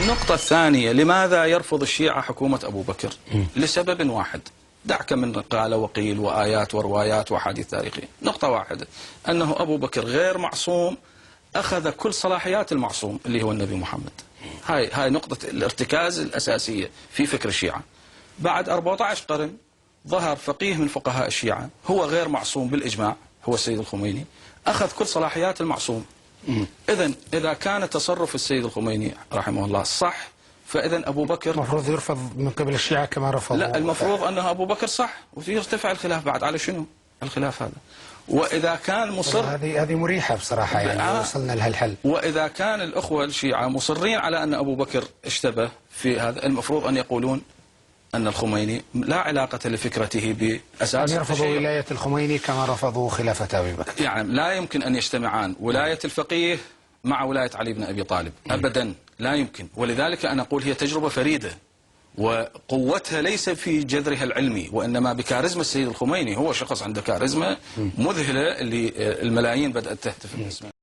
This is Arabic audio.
النقطة الثانية، لماذا يرفض الشيعة حكومة أبو بكر؟ لسبب واحد، دعك من قال وقيل وآيات وروايات وأحاديث تاريخية. نقطة واحدة، أنه أبو بكر غير معصوم، أخذ كل صلاحيات المعصوم اللي هو النبي محمد. هاي نقطة الارتكاز الأساسية في فكر الشيعة. بعد 14 قرن ظهر فقيه من فقهاء الشيعة هو غير معصوم بالإجماع، هو السيد الخميني، أخذ كل صلاحيات المعصوم. إذا كان تصرف السيد الخميني رحمه الله صح، فإذا أبو بكر المفروض يرفض من قبل الشيعة كما رفضوا. لا، المفروض أنه أبو بكر صح، ويرتفع الخلاف بعد على شنو الخلاف هذا. وإذا كان مصر، هذه مريحة بصراحة، يعني وصلنا لهالحل. وإذا كان الأخوة الشيعة مصرين على أن أبو بكر اشتبه في هذا، المفروض أن يقولون أن الخميني لا علاقة لفكرته بأساس، أن يرفضوا ولاية الخميني كما رفضوا خلافة أبي بكر. يعني لا يمكن أن يجتمعان ولاية الفقيه مع ولاية علي بن أبي طالب أبدا، لا يمكن. ولذلك أنا أقول هي تجربة فريدة، وقوتها ليس في جذرها العلمي، وإنما بكاريزما السيد الخميني. هو شخص عنده كاريزما مذهلة اللي الملايين بدأت تهتف باسمه.